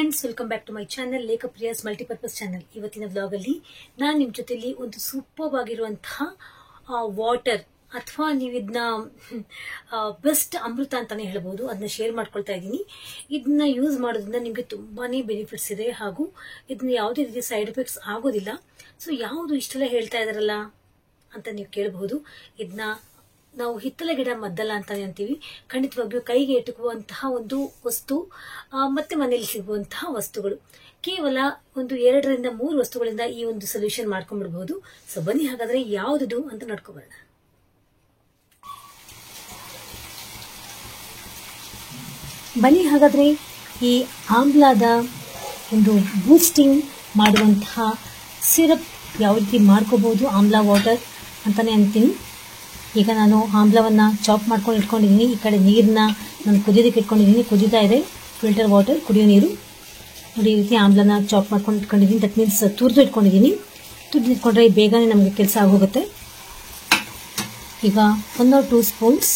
Friends, welcome back to my channel ಲೇಖಪ್ರಿಯಾಸ್ multipurpose channel. ಇವತ್ತಿನ vlog ಅಲ್ಲಿ ನಾನು ನಿಮ್ಮ ಜೊತೆಲಿ ಒಂದು ಸೂಪರ್ ಆಗಿರುವಂತಹ ವಾಟರ್ ಅಥವಾ ನೀವು ಇದನ್ನ ಬೆಸ್ಟ್ ಅಮೃತ ಅಂತಾನೆ ಹೇಳ್ಬೋದು, ಅದನ್ನ ಶೇರ್ ಮಾಡ್ಕೊಳ್ತಾ ಇದ್ದೀನಿ. ಇದನ್ನ ಯೂಸ್ ಮಾಡೋದ್ರಿಂದ ನಿಮಗೆ ತುಂಬಾನೇ ಬೆನಿಫಿಟ್ಸ್ ಇದೆ ಹಾಗೂ ಇದನ್ನ ಯಾವುದೇ ರೀತಿ ಸೈಡ್ ಎಫೆಕ್ಟ್ಸ್ ಆಗೋದಿಲ್ಲ. ಸೊ ಯಾವುದು ಇಷ್ಟೆಲ್ಲ ಹೇಳ್ತಾ ಇದಾರಲ್ಲ ಅಂತ ನೀವು ಕೇಳಬಹುದು. ಇದನ್ನ ನಾವು ಹಿತ್ತಲ ಗಿಡ ಮದ್ದಲ್ಲ ಅಂತಾನೆ ಅಂತೀವಿ. ಖಂಡಿತವಾಗಿಯೂ ಕೈಗೆ ಎಟುಕುವಂತಹ ಒಂದು ವಸ್ತು ಮತ್ತೆ ಮನೆಯಲ್ಲಿ ಸಿಗುವಂತಹ ವಸ್ತುಗಳು. ಕೇವಲ ಒಂದು 2ರಿಂದ 3 ವಸ್ತುಗಳಿಂದ ಈ ಒಂದು ಸೊಲ್ಯೂಷನ್ ಮಾಡ್ಕೊಂಡ್ಬಿಡಬಹುದು. ಸೊ ಬನ್ನಿ ಹಾಗಾದ್ರೆ ಯಾವ್ದು ಅಂತ ನೋಡ್ಕೊಬರೋಣ. ಬನ್ನಿ ಹಾಗಾದ್ರೆ ಈ ಆಮ್ಲದ ಒಂದು ಬೂಸ್ಟಿಂಗ್ ಮಾಡುವಂತಹ ಸಿರಪ್ ಯಾವ ರೀತಿ ಮಾಡ್ಕೋಬಹುದು, ಆಮ್ಲ ವಾಟರ್ ಅಂತಾನೆ ಅಂತೀನಿ. ಈಗ ನಾನು ಆಮ್ಲವನ್ನ ಚಾಪ್ ಮಾಡ್ಕೊಂಡು ಇಟ್ಕೊಂಡಿದ್ದೀನಿ. ಈ ಕಡೆ ನೀರನ್ನ ನಾನು ಕುದಿಯೋದಕ್ಕೆ ಇಟ್ಕೊಂಡಿದ್ದೀನಿ. ಕುದೀತಾ ಇದೆ ಫಿಲ್ಟರ್ ವಾಟರ್, ಕುಡಿಯೋ ನೀರು. ನೋಡಿ, ಈ ರೀತಿ ಆಮ್ಲನ ಚಾಪ್ ಮಾಡ್ಕೊಂಡು ಇಟ್ಕೊಂಡಿದ್ದೀನಿ. ದಟ್ ಮೀನ್ಸ್ ತುರಿದು ಇಟ್ಕೊಂಡಿದ್ದೀನಿ. ತುರಿದು ಇಟ್ಕೊಂಡ್ರೆ ಬೇಗನೆ ನಮಗೆ ಕೆಲಸ ಆಗೋಗುತ್ತೆ. ಈಗ 1 or 2 ಸ್ಪೂನ್ಸ್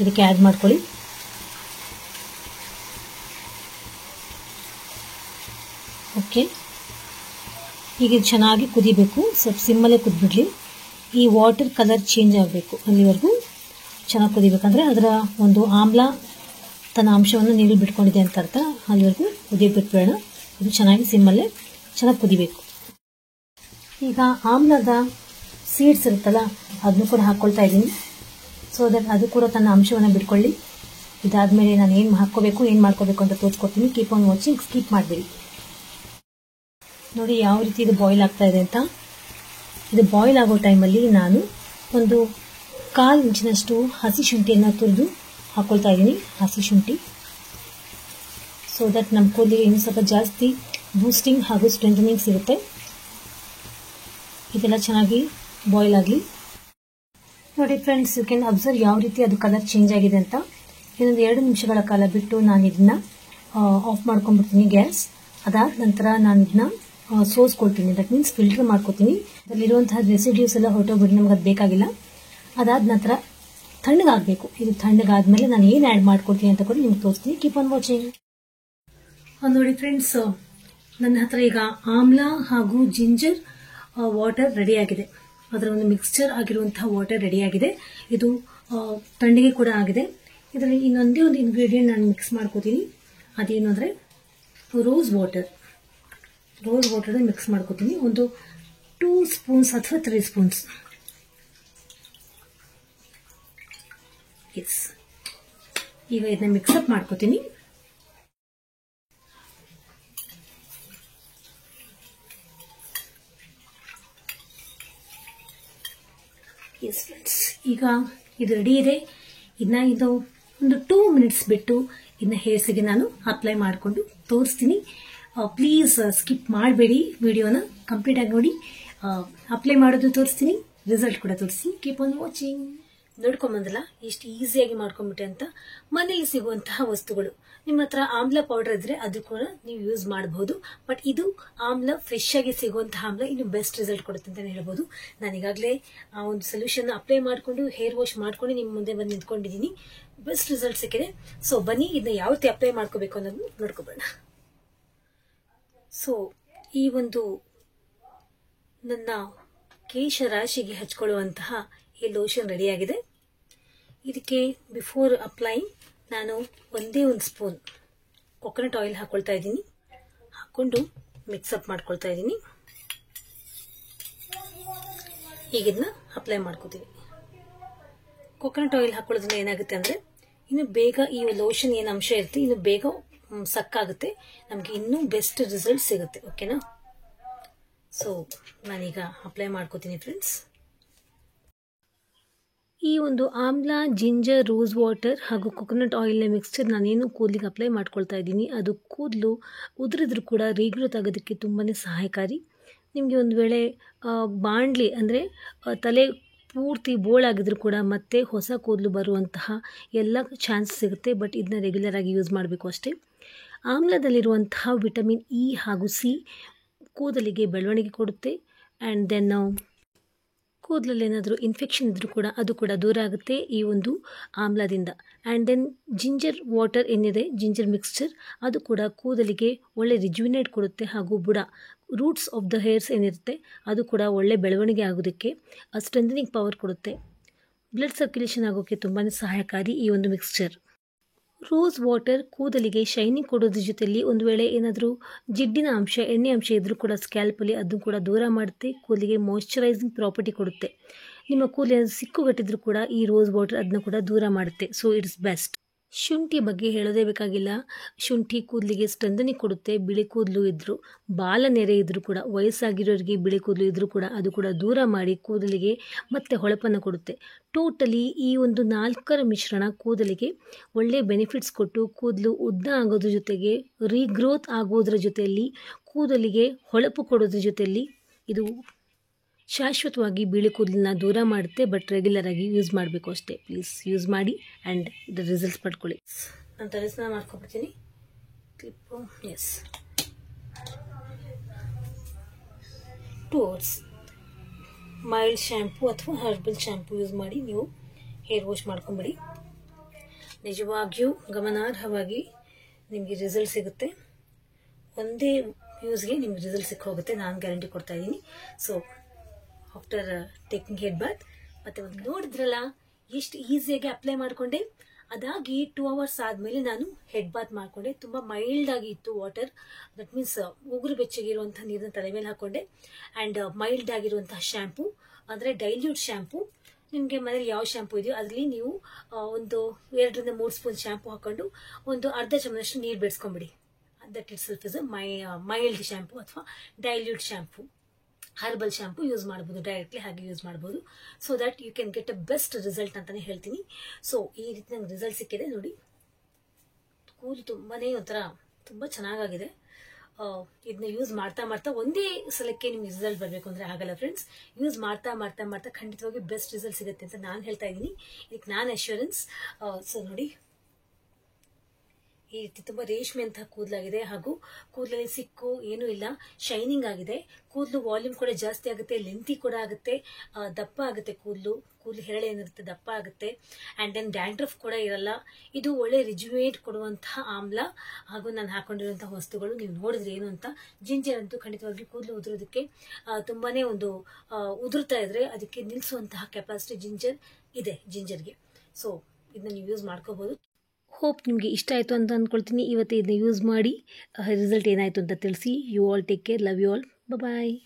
ಇದಕ್ಕೆ ಆ್ಯಡ್ ಮಾಡ್ಕೊಳ್ಳಿ. ಓಕೆ, ಈಗ ಚೆನ್ನಾಗಿ ಕುದಿಬೇಕು. ಸ್ವಲ್ಪ ಸಿಮ್ಮಲ್ಲೇ ಕುದ್ಬಿಡ್ಲಿ. ಈ ವಾಟರ್ ಕಲರ್ ಚೇಂಜ್ ಆಗಬೇಕು, ಅಲ್ಲಿವರೆಗೂ ಚೆನ್ನಾಗಿ ಕುದಿಬೇಕಂದ್ರೆ ಅದರ ಒಂದು ಆಮ್ಲ ತನ್ನ ಅಂಶವನ್ನು ನೀರು ಬಿಟ್ಕೊಂಡಿದೆ ಅಂತ ಅರ್ಥ. ಅಲ್ಲಿವರೆಗೂ ಕುದಿಯಕ್ಕೆ ಬಿಟ್ಬೇಡ. ಇದು ಚೆನ್ನಾಗಿ ಸಿಮ್ಮಲ್ಲೇ ಚೆನ್ನಾಗಿ ಕುದಿಬೇಕು. ಈಗ ಆಮ್ಲದ ಸೀಡ್ಸ್ ಇರುತ್ತಲ್ಲ, ಅದನ್ನು ಕೂಡ ಹಾಕ್ಕೊಳ್ತಾ ಇದ್ದೀನಿ. ಸೊ ದಟ್ ಅದು ಕೂಡ ತನ್ನ ಅಂಶವನ್ನು ಬಿಟ್ಕೊಳ್ಳಿ. ಇದಾದ್ಮೇಲೆ ನಾನು ಏನು ಹಾಕ್ಕೋಬೇಕು, ಏನು ಮಾಡ್ಕೋಬೇಕು ಅಂತ ತೋರಿಸ್ಕೊಡ್ತೀನಿ. ಕೀಪ್ ಆನ್ ವಾಚಿಂಗ್, ಸ್ಕಿಪ್ ಮಾಡಬೇಡಿ. ನೋಡಿ ಯಾವ ರೀತಿ ಇದು ಬಾಯ್ಲ್ ಆಗ್ತಾ ಇದೆ ಅಂತ. ಇದು ಬಾಯ್ಲ್ ಆಗೋ ಟೈಮಲ್ಲಿ ನಾನು ಒಂದು 1/4 ಇಂಚಿನಷ್ಟು ಹಸಿ ಶುಂಠಿಯನ್ನು ತುರಿದು ಹಾಕೊಳ್ತಾ ಇದ್ದೀನಿ. ಹಸಿ ಶುಂಠಿ, ಸೊ ದಟ್ ನಮ್ಮ ಕೂದಲಿಗೆ ಇನ್ನೂ ಸ್ವಲ್ಪ ಜಾಸ್ತಿ ಬೂಸ್ಟಿಂಗ್ ಹಾಗೂ ಸ್ಟ್ರೆಂಥನಿಂಗ್ ಸಿಗುತ್ತೆ. ಇದೆಲ್ಲ ಚೆನ್ನಾಗಿ ಬಾಯ್ಲ್ ಆಗಲಿ. ನೋಡಿ ಫ್ರೆಂಡ್ಸ್, ಯು ಕ್ಯಾನ್ ಅಬ್ಸರ್ವ್ ಯಾವ ರೀತಿ ಅದು ಕಲರ್ ಚೇಂಜ್ ಆಗಿದೆ ಅಂತ. ಇನ್ನೊಂದು 2 ನಿಮಿಷಗಳ ಕಾಲ ಬಿಟ್ಟು ನಾನು ಇದನ್ನ ಆಫ್ ಮಾಡ್ಕೊಂಡ್ಬಿಡ್ತೀನಿ ಗ್ಯಾಸ್. ಅದಾದ ನಂತರ ನಾನು ಇದನ್ನ ಸೋಸ್ಕೊಳ್ತೀನಿ. ದಟ್ ಮೀನ್ಸ್ ಫಿಲ್ಟರ್ ಮಾಡ್ಕೊತೀನಿ. ಅದರಲ್ಲಿರುವಂತಹ ರೆಸಿಡ್ಯೂಸ್ ಎಲ್ಲ ಹೊರಟೋಗ್ಬಿಟ್ಟು ನಮ್ಗೆ ಅದು ಬೇಕಾಗಿಲ್ಲ. ಅದಾದ ನಂತರ ತಣ್ಣಗಾಗಬೇಕು. ಇದು ತಣ್ಣಗಾದ್ಮೇಲೆ ನಾನು ಏನು ಆ್ಯಡ್ ಮಾಡ್ಕೊಡ್ತೀನಿ ಅಂತ ಕೂಡ ನಿಮ್ಗೆ ತೋರಿಸ್ತೀನಿ. Keep on watching. ನೋಡಿ ಫ್ರೆಂಡ್ಸ್, ನನ್ನ ಹತ್ರ ಈಗ ಆಮ್ಲ ಹಾಗೂ ಜಿಂಜರ್ ವಾಟರ್ ರೆಡಿ ಆಗಿದೆ. ಅದರ ಒಂದು ಮಿಕ್ಸ್ಚರ್ ಆಗಿರುವಂತಹ ವಾಟರ್ ರೆಡಿ ಆಗಿದೆ. ಇದು ತಣ್ಣಗೆ ಕೂಡ ಆಗಿದೆ. ಇದರಲ್ಲಿ ಇನ್ನೊಂದೇ ಒಂದು ಇಂಗ್ರೀಡಿಯೆಂಟ್ ನಾನು ಮಿಕ್ಸ್ ಮಾಡ್ಕೋತೀನಿ. ಅದೇನು ಅಂದರೆ ರೋಸ್ ವಾಟರ್ ಮಿಕ್ಸ್ ಮಾಡ್ಕೋತೀನಿ. ಒಂದು 2 ಸ್ಪೂನ್ಸ್ ಅಥವಾ 3 ಸ್ಪೂನ್ಸ್. ಎಸ್, ಈಗ ಇದನ್ನ ಮಿಕ್ಸಪ್ ಮಾಡ್ಕೋತೀನಿ. ಎಸ್ ಫ್ರೆಂಡ್ಸ್, ಈಗ ಇದು ರೆಡಿ ಇದೆ. ಇದನ್ನ ಇದು ಒಂದು 2 ಮಿನಿಟ್ಸ್ ಬಿಟ್ಟು ಇದನ್ನ ಹೇರ್ಸಿಗೆ ನಾನು ಅಪ್ಲೈ ಮಾಡಿಕೊಂಡು ತೋರಿಸ್ತೀನಿ. ಪ್ಲೀಸ್ ಸ್ಕಿಪ್ ಮಾಡಬೇಡಿ, ವಿಡಿಯೋನ ಕಂಪ್ಲೀಟ್ ಆಗಿ ನೋಡಿ. ಅಪ್ಲೈ ಮಾಡೋದು ತೋರಿಸ್ತೀನಿ, ರಿಸಲ್ಟ್ ಕೂಡ ತೋರಿಸ್ತೀನಿ. Keep on watching. ನೋಡ್ಕೊಂಬಂದಲ್ಲ ಎಷ್ಟು ಈಸಿಯಾಗಿ ಮಾಡ್ಕೊಂಡ್ಬಿಟ್ಟೆ ಅಂತ. ಮನೇಲಿ ಸಿಗುವಂತಹ ವಸ್ತುಗಳು. ನಿಮ್ಮ ಹತ್ರ ಆಮ್ಲ ಪೌಡರ್ ಇದ್ರೆ ಅದು ಕೂಡ ನೀವು ಯೂಸ್ ಮಾಡಬಹುದು. ಬಟ್ ಇದು ಆಮ್ಲ ಫ್ರೆಶ್ ಆಗಿ ಸಿಗುವಂತಹ ಆಮ್ಲ ಇನ್ನು ಬೆಸ್ಟ್ ರಿಸಲ್ಟ್ ಕೊಡುತ್ತೆ ಅಂತ ಹೇಳ್ಬೋದು. ನಾನು ಈಗಾಗಲೇ ಆ ಒಂದು ಸೊಲ್ಯೂಷನ್ ಅಪ್ಲೈ ಮಾಡಿಕೊಂಡು ಹೇರ್ ವಾಶ್ ಮಾಡ್ಕೊಂಡು ನಿಮ್ಮ ಮುಂದೆ ಬಂದು ನಿಂತ್ಕೊಂಡಿದ್ದೀನಿ. ಬೆಸ್ಟ್ ರಿಸಲ್ಟ್ ಸಿಕ್ಕಿದೆ. ಸೊ ಬನ್ನಿ ಇದನ್ನ ಯಾವ ರೀತಿ ಅಪ್ಲೈ ಮಾಡ್ಕೋಬೇಕು ಅನ್ನೋದನ್ನ ನೋಡ್ಕೊಬೇಡ. ಸೊ ಈ ಒಂದು ನನ್ನ ಕೇಶ ರಾಶಿಗೆ ಹಚ್ಕೊಳ್ಳುವಂತಹ ಈ ಲೋಷನ್ ರೆಡಿಯಾಗಿದೆ. ಇದಕ್ಕೆ ಬಿಫೋರ್ ಅಪ್ಲೈಯಿಂಗ್ ನಾನು ಒಂದೇ 1 ಸ್ಪೂನ್ ಕೊಕೊನಟ್ ಆಯಿಲ್ ಹಾಕೊಳ್ತಾ ಇದ್ದೀನಿ. ಹಾಕೊಂಡು ಮಿಕ್ಸಪ್ ಮಾಡ್ಕೊಳ್ತಾ ಇದ್ದೀನಿ. ಈಗ ಇದನ್ನ ಅಪ್ಲೈ ಮಾಡ್ಕೋತೀನಿ. ಕೊಕೊನಟ್ ಆಯಿಲ್ ಹಾಕೊಳ್ಳೋದ್ರಿಂದ ಏನಾಗುತ್ತೆ ಅಂದರೆ ಇನ್ನು ಬೇಗ ಈ ಲೋಷನ್ ಏನು ಅಂಶ ಇರುತ್ತೆ ಇನ್ನು ಬೇಗ ಸಕ್ಕಾಗುತ್ತೆ. ನಮಗೆ ಇನ್ನೂ ಬೆಸ್ಟ್ ರಿಸಲ್ಟ್ ಸಿಗುತ್ತೆ. ಓಕೆನಾ? ಸೊ ನಾನೀಗ ಅಪ್ಲೈ ಮಾಡ್ಕೋತೀನಿ ಫ್ರೆಂಡ್ಸ್. ಈ ಒಂದು ಆಮ್ಲ, ಜಿಂಜರ್, ರೋಸ್ ವಾಟರ್ ಹಾಗೂ ಕೊಕೊನಟ್ ಆಯಿಲ್ನ ಮಿಕ್ಸ್ಚರ್ ನಾನೇನು ಕೂದಲಿಗೆ ಅಪ್ಲೈ ಮಾಡ್ಕೊಳ್ತಾ ಇದ್ದೀನಿ, ಅದು ಕೂದಲು ಉದುರಿದ್ರೂ ಕೂಡ ರೀಗ್ರೋತ್ ಆಗೋದಕ್ಕೆ ತುಂಬಾ ಸಹಾಯಕಾರಿ. ನಿಮಗೆ ಒಂದು ವೇಳೆ ಬಾಂಡ್ಲಿ ಅಂದರೆ ತಲೆ ಪೂರ್ತಿ ಬೋಳಾಗಿದ್ರೂ ಕೂಡ ಮತ್ತೆ ಹೊಸ ಕೂದಲು ಬರುವಂತಹ ಎಲ್ಲ ಚಾನ್ಸ್ ಸಿಗುತ್ತೆ. ಬಟ್ ಇದನ್ನ ರೆಗ್ಯುಲರ್ ಆಗಿ ಯೂಸ್ ಮಾಡಬೇಕು ಅಷ್ಟೇ. ಆಮ್ಲದಲ್ಲಿರುವಂತಹ ವಿಟಮಿನ್ ಇ ಹಾಗೂ ಸಿ ಕೂದಲಿಗೆ ಬೆಳವಣಿಗೆ ಕೊಡುತ್ತೆ. ಆ್ಯಂಡ್ ದೆನ್ ಕೂದಲಲ್ಲಿ ಏನಾದರೂ ಇನ್ಫೆಕ್ಷನ್ ಇದ್ದರೂ ಕೂಡ ಅದು ಕೂಡ ದೂರ ಆಗುತ್ತೆ ಈ ಒಂದು ಆಮ್ಲದಿಂದ. ಆ್ಯಂಡ್ ದೆನ್ ಜಿಂಜರ್ ವಾಟರ್ ಏನಿದೆ, ಜಿಂಜರ್ ಮಿಕ್ಸ್ಚರ್, ಅದು ಕೂಡ ಕೂದಲಿಗೆ ಒಳ್ಳೆ ರಿಜ್ಯುವಿನೇಟ್ ಕೊಡುತ್ತೆ. ಹಾಗೂ ಬುಡ ರೂಟ್ಸ್ ಆಫ್ ದ ಹೇರ್ಸ್ ಏನಿರುತ್ತೆ ಅದು ಕೂಡ ಒಳ್ಳೆ ಬೆಳವಣಿಗೆ ಆಗೋದಕ್ಕೆ ಸ್ಟ್ರೆಂಥನಿಂಗ್ ಪವರ್ ಕೊಡುತ್ತೆ. ಬ್ಲಡ್ ಸರ್ಕ್ಯುಲೇಷನ್ ಆಗೋಕ್ಕೆ ತುಂಬಾ ಸಹಾಯಕಾರಿ ಈ ಒಂದು ಮಿಕ್ಸ್ಚರ್. ರೋಸ್ ವಾಟರ್ ಕೂದಲಿಗೆ ಶೈನಿಂಗ್ ಕೊಡೋದ್ರ ಜೊತೆಯಲ್ಲಿ ಒಂದು ವೇಳೆ ಏನಾದರೂ ಜಿಡ್ಡಿನ ಅಂಶ, ಎಣ್ಣೆ ಅಂಶ ಇದ್ದರೂ ಕೂಡ ಸ್ಕ್ಯಾಲ್ಪಲ್ಲಿ ಅದನ್ನು ಕೂಡ ದೂರ ಮಾಡುತ್ತೆ. ಕೂದಲಿಗೆ ಮಾಯ್ಶ್ಚರೈಸಿಂಗ್ ಪ್ರಾಪರ್ಟಿ ಕೊಡುತ್ತೆ. ನಿಮ್ಮ ಕೂದಲು ಏನಾದರೂ ಸಿಕ್ಕುಗಟ್ಟಿದ್ರೂ ಕೂಡ ಈ ರೋಸ್ ವಾಟರ್ ಅದನ್ನು ಕೂಡ ದೂರ ಮಾಡುತ್ತೆ. So it's best. ಶುಂಠಿ ಬಗ್ಗೆ ಹೇಳೋದೇ ಬೇಕಾಗಿಲ್ಲ. ಶುಂಠಿ ಕೂದಲಿಗೆ ಸ್ಟ್ರೆಂಥನಿಂಗ್ ಕೊಡುತ್ತೆ. ಬಿಳಿ ಕೂದಲು ಇದ್ದರೂ, ಬಾಲ ನೆರೆ ಇದ್ದರೂ ಕೂಡ, ವಯಸ್ಸಾಗಿರೋರಿಗೆ ಬಿಳಿ ಕೂದಲು ಇದ್ದರೂ ಕೂಡ ಅದು ಕೂಡ ದೂರ ಮಾಡಿ ಕೂದಲಿಗೆ ಮತ್ತೆ ಹೊಳಪನ್ನು ಕೊಡುತ್ತೆ. ಟೋಟಲಿ ಈ ಒಂದು 4ರ ಮಿಶ್ರಣ ಕೂದಲಿಗೆ ಒಳ್ಳೆಯ ಬೆನಿಫಿಟ್ಸ್ ಕೊಟ್ಟು ಕೂದಲು ಉದ್ದ ಆಗೋದ್ರ ಜೊತೆಗೆ ರೀಗ್ರೋತ್ ಆಗೋದ್ರ ಜೊತೆಯಲ್ಲಿ ಕೂದಲಿಗೆ ಹೊಳಪು ಕೊಡೋದ್ರ ಜೊತೆಯಲ್ಲಿ ಇದು ಶಾಶ್ವತವಾಗಿ ಬಿಳಿ ಕೂದಲನ್ನ ದೂರ ಮಾಡುತ್ತೆ. ಬಟ್ ರೆಗ್ಯುಲರ್ ಆಗಿ ಯೂಸ್ ಮಾಡಬೇಕು ಅಷ್ಟೇ. ಪ್ಲೀಸ್ ಯೂಸ್ ಮಾಡಿ ಆ್ಯಂಡ್ ಇದರ ರಿಸಲ್ಟ್ಸ್ ಪಡ್ಕೊಳ್ಳಿ. ನಾನು ತಲೆಸ್ನಾನ ಮಾಡ್ಕೊಬಿಡ್ತೀನಿ. Clip, yes, 2 hours mild shampoo ಅಥವಾ ಹರ್ಬಲ್ ಶ್ಯಾಂಪು ಯೂಸ್ ಮಾಡಿ ನೀವು ಹೇರ್ ವಾಶ್ ಮಾಡ್ಕೊಂಬಿಡಿ. ನಿಜವಾಗಿಯೂ ಗಮನಾರ್ಹವಾಗಿ ನಿಮಗೆ ರಿಸಲ್ಟ್ ಸಿಗುತ್ತೆ. ಒಂದೇ ಯೂಸ್ಗೆ ನಿಮ್ಗೆ ರಿಸಲ್ಟ್ ಸಿಕ್ಕೋಗುತ್ತೆ, ನಾನು ಗ್ಯಾರಂಟಿ ಕೊಡ್ತಾ ಇದ್ದೀನಿ. So after taking head Baat ಮತ್ತೆ ಒಂದು ನೋಡಿದ್ರಲ್ಲ ಎಷ್ಟು ಈಸಿಯಾಗಿ ಅಪ್ಲೈ ಮಾಡಿಕೊಂಡೆ. ಅದಾಗಿ 2 hours ಆದಮೇಲೆ ನಾನು ಹೆಡ್ ಬಾತ್ ಮಾಡಿಕೊಂಡೆ. ತುಂಬ ಮೈಲ್ಡ್ ಆಗಿ ಇತ್ತು ವಾಟರ್. ದಟ್ ಮೀನ್ಸ್ ಉಗುರು ಬೆಚ್ಚಗಿರುವಂತಹ ನೀರನ್ನ ತಲೆ ಮೇಲೆ ಹಾಕೊಂಡೆ. ಆ್ಯಂಡ್ ಮೈಲ್ಡ್ ಆಗಿರುವಂತಹ ಶ್ಯಾಂಪು ಅಂದರೆ ಡೈಲ್ಯೂಟ್ ಶ್ಯಾಂಪು. ನಿಮಗೆ ಮನೇಲಿ ಯಾವ ಶ್ಯಾಂಪು ಇದೆಯೋ ಅದರಲ್ಲಿ ನೀವು ಒಂದು 2ರಿಂದ 3 ಸ್ಪೂನ್ ಶ್ಯಾಂಪು ಹಾಕೊಂಡು ಒಂದು ಅರ್ಧ ಚಮಚದಷ್ಟು ನೀರು ಬೆಳೆಸ್ಕೊಂಬಿಡಿ. That itself is mild shampoo ಅಥವಾ dilute shampoo. Herbal shampoo use ಮಾಡ್ಬೋದು, ಡೈರೆಕ್ಟ್ಲಿ ಹಾಗೆ ಯೂಸ್ ಮಾಡ್ಬೋದು. So that you can get a best result ಅಂತಾನೆ ಹೇಳ್ತೀನಿ. ಸೊ ಈ ರೀತಿ ನಂಗೆ ರಿಸಲ್ಟ್ ಸಿಕ್ಕಿದೆ ನೋಡಿ. ಕೂದಲು ತುಂಬಾನೇ ಒಂಥರ ತುಂಬ ಚೆನ್ನಾಗಾಗಿದೆ. ಇದನ್ನ ಯೂಸ್ ಮಾಡ್ತಾ ಮಾಡ್ತಾ ಒಂದೇ ಸಲಕ್ಕೆ ನಿಮ್ಗೆ ರಿಸಲ್ಟ್ ಬರಬೇಕು ಅಂದರೆ ಆಗಲ್ಲ ಫ್ರೆಂಡ್ಸ್. ಯೂಸ್ ಮಾಡ್ತಾ ಮಾಡ್ತಾ ಮಾಡ್ತಾ ಖಂಡಿತವಾಗಿ ಬೆಸ್ಟ್ ರಿಸಲ್ಟ್ ಸಿಗುತ್ತೆ ಅಂತ ನಾನು ಹೇಳ್ತಾ ಇದ್ದೀನಿ. ಇದಕ್ಕೆ ನಾನು ಅಶ್ಯೂರೆನ್ಸ್. ಸೊ ನೋಡಿ, ಈ ರೀತಿ ತುಂಬ ರೇಷ್ಮೆ ಅಂತ ಕೂದಲಾಗಿದೆ. ಹಾಗೂ ಕೂದಲಲ್ಲಿ ಸಿಕ್ಕು ಏನೂ ಇಲ್ಲ, ಶೈನಿಂಗ್ ಆಗಿದೆ. ಕೂದಲು ವಾಲ್ಯೂಮ್ ಕೂಡ ಜಾಸ್ತಿ ಆಗುತ್ತೆ, ಲೆಂತಿ ಕೂಡ ಆಗುತ್ತೆ, ದಪ್ಪ ಆಗುತ್ತೆ. ಕೂದಲು ಹೆರಳೆ ಏನಿರುತ್ತೆ ದಪ್ಪ ಆಗುತ್ತೆ. ಆ್ಯಂಡ್ ದೆನ್ ಡ್ಯಾಂಡ್ರಫ್ ಕೂಡ ಇರಲ್ಲ. ಇದು ಒಳ್ಳೆ ರಿಜ್ಯುವೇಟ್ ಕೊಡುವಂತಹ ಆಮ್ಲ. ಹಾಗೂ ನಾನು ಹಾಕೊಂಡಿರುವಂತಹ ವಸ್ತುಗಳು ನೀವು ನೋಡಿದ್ರೆ ಏನು ಅಂತ. ಜಿಂಜರ್ ಅಂತೂ ಖಂಡಿತವಾಗಿ ಕೂದಲು ಉದುರೋದಕ್ಕೆ ತುಂಬಾನೇ ಒಂದು ಉದುರ್ತಾ ಇದ್ರೆ ಅದಕ್ಕೆ ನಿಲ್ಲಿಸುವಂತಹ ಕೆಪಾಸಿಟಿ ಇದೆ ಜಿಂಜರ್ಗೆ. ಸೊ ಇದನ್ನ ನೀವು ಯೂಸ್ ಮಾಡ್ಕೋಬಹುದು. ಹೋಪ್ ನಿಮಗೆ ಇಷ್ಟ ಆಯಿತು ಅಂತ ಅಂದ್ಕೊಳ್ತೀನಿ. ಇವತ್ತು ಇದನ್ನ ಯೂಸ್ ಮಾಡಿ ರಿಸಲ್ಟ್ ಏನಾಯಿತು ಅಂತ ತಿಳಿಸಿ. You all take care. Love you all. Bye.